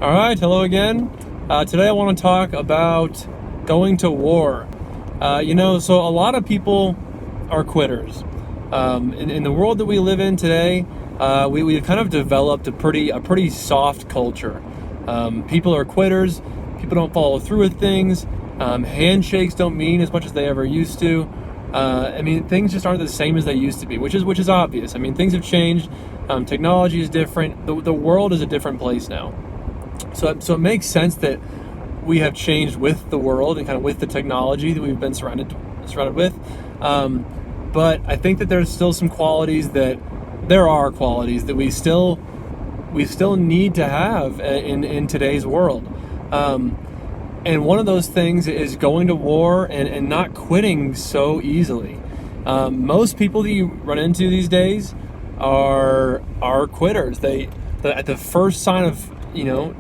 All right, hello again. Today I want to talk about going to war. So a lot of people are quitters. In the world that we live in today, we've kind of developed a pretty soft culture. People are quitters. People don't follow through with things. Handshakes don't mean as much as they ever used to. Things just aren't the same as they used to be, which is obvious. Things have changed. Technology is different. The world is a different place now. So it makes sense that we have changed with the world and kind of with the technology that we've been surrounded with. But I think that there are qualities that we still need to have in today's world. And one of those things is going to war and not quitting so easily. Most people that you run into these days are quitters. At the first sign of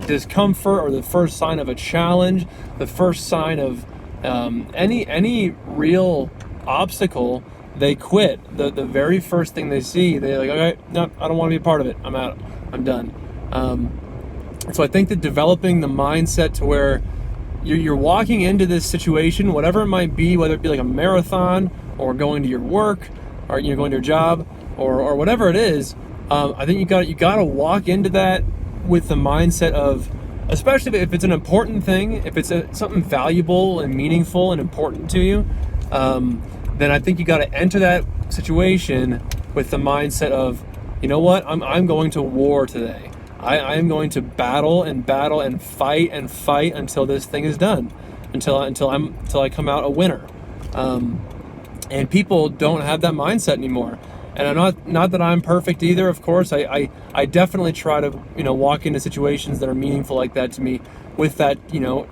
discomfort, or the first sign of a challenge, the first sign of any real obstacle, they quit. The very first thing they see, they're like, okay, no, I don't want to be a part of it. I'm out. I'm done. So I think that developing the mindset to where you're walking into this situation, whatever it might be, whether it be like a marathon or going to your work, or going to your job, or whatever it is, I think you got to walk into that with the mindset of, especially if it's an important thing, if it's something valuable and meaningful and important to you, then I think you got to enter that situation with the mindset of, you know what, I'm going to war today. I am going to battle and fight until this thing is done, until I come out a winner. And people don't have that mindset anymore. And I'm not that I'm perfect either, of course. I definitely try to walk into situations that are meaningful like that to me with that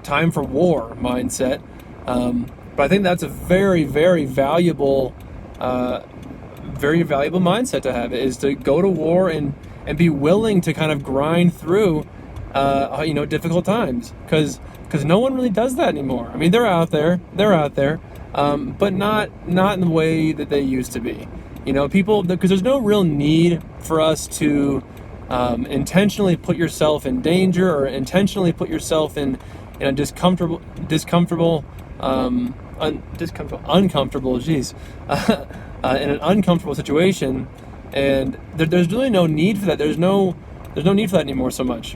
time for war mindset. But I think that's a very, very valuable mindset to have, is to go to war and be willing to kind of grind through difficult times, because no one really does that anymore. They're out there, but not in the way that they used to be. People, because there's no real need for us to intentionally put yourself in danger, or intentionally put yourself in a in an uncomfortable situation, and there's really no need for that. There's no need for that anymore so much,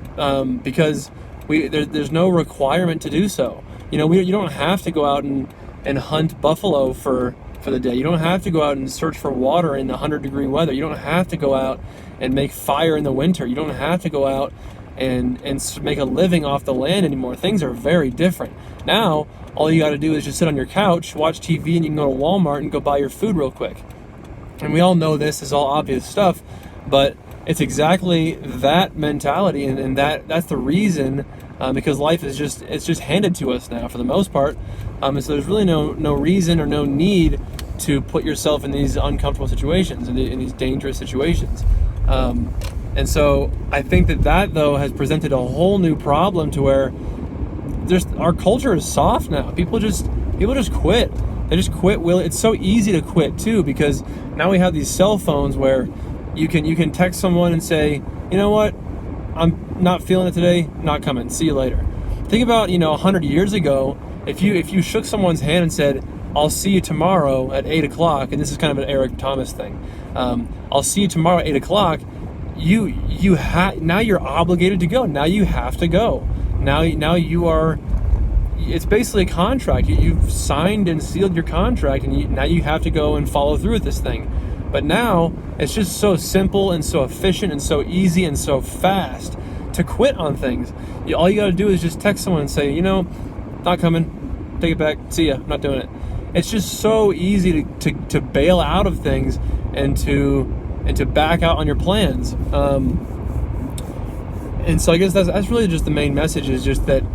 because there's no requirement to do so. You don't have to go out and hunt buffalo for the day. You don't have to go out and search for water in 100-degree weather. You don't have to go out and make fire in the winter. You don't have to go out and make a living off the land anymore. Things are very different. Now, all you got to do is just sit on your couch, watch TV, and you can go to Walmart and go buy your food real quick. And we all know this is all obvious stuff, but it's exactly that mentality, and that's the reason, because life is just handed to us now for the most part. And so there's really no reason or no need to put yourself in these uncomfortable situations, in these dangerous situations. And so I think that though has presented a whole new problem, to where our culture is soft now. People just quit. They just quit. It's so easy to quit too, because now we have these cell phones where you can text someone and say, you know what, I'm not feeling it today, not coming, see you later. Think about 100 years ago, if you shook someone's hand and said, I'll see you tomorrow at 8 o'clock, and this is kind of an Eric Thomas thing, I'll see you tomorrow at 8 o'clock, now you're obligated to go. Now you have to go. Now you are, it's basically a contract. You've signed and sealed your contract, and now you have to go and follow through with this thing. But now it's just so simple and so efficient and so easy and so fast to quit on things. All you got to do is just text someone and say, not coming, take it back, see ya, I'm not doing it. It's just so easy to bail out of things and to back out on your plans. And so I guess that's really just the main message, is just that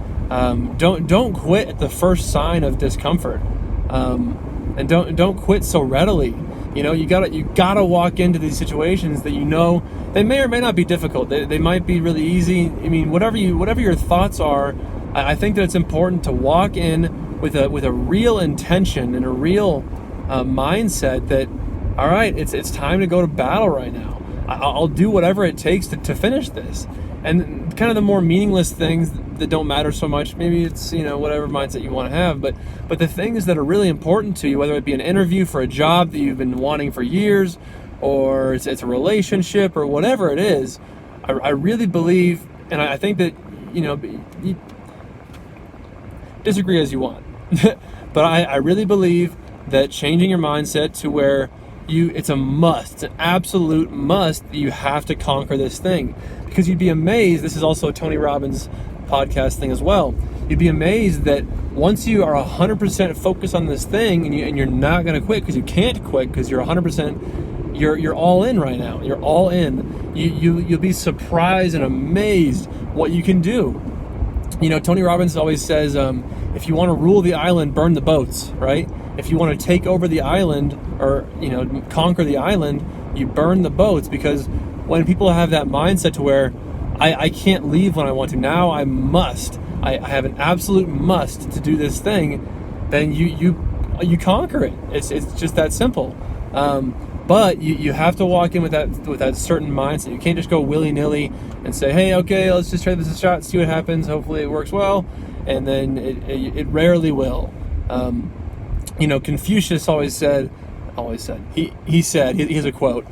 don't quit at the first sign of discomfort, and don't quit so readily. You gotta walk into these situations that they may or may not be difficult. They might be really easy. Whatever your thoughts are, I think that it's important to walk in with a real intention and a real mindset that, all right, it's time to go to battle right now. I'll do whatever it takes to finish this. And kind of the more meaningless things that don't matter so much. Maybe it's, whatever mindset you want to have, but the things that are really important to you, whether it be an interview for a job that you've been wanting for years, or it's a relationship, or whatever it is, I really believe, and I think that, you disagree as you want, but I really believe that changing your mindset to where it's a must, it's an absolute must, that you have to conquer this thing. Because you'd be amazed, this is also a Tony Robbins podcast thing as well, you'd be amazed that once you are 100% focused on this thing, and you're not going to quit, because you can't quit, because you're 100%, you're all in right now, you're all in, you'll be surprised and amazed what you can do. Tony Robbins always says, if you want to rule the island, burn the boats, right? If you want to take over the island, or conquer the island, you burn the boats. Because when people have that mindset to where I can't leave when I want to, now I must, I have an absolute must to do this thing, then you conquer it. It's just that simple. But you have to walk in with that certain mindset. You can't just go willy-nilly and say, hey, okay, let's just try this a shot, see what happens, hopefully it works well, and then it rarely will. Confucius always said, he said, he has a quote,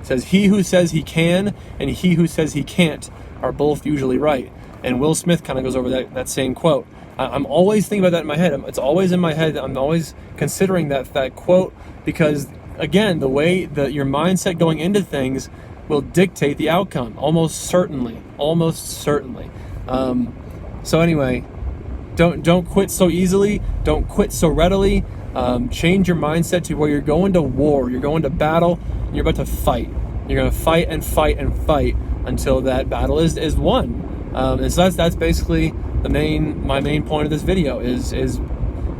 says, he who says he can and he who says he can't are both usually right. And Will Smith kind of goes over that same quote. I'm always thinking about that in my head. It's always in my head. I'm always considering that quote, because again, the way that your mindset going into things will dictate the outcome, almost certainly. So anyway, don't quit so easily. Don't quit so readily. Change your mindset to where you're going to war. You're going to battle. And you're about to fight. You're going to fight and fight and fight until that battle is won. And so that's basically my main point of this video is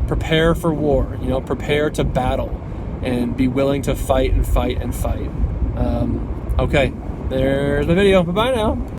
prepare for war. Prepare to battle and be willing to fight and fight and fight. Okay, there's the video. Bye-bye now.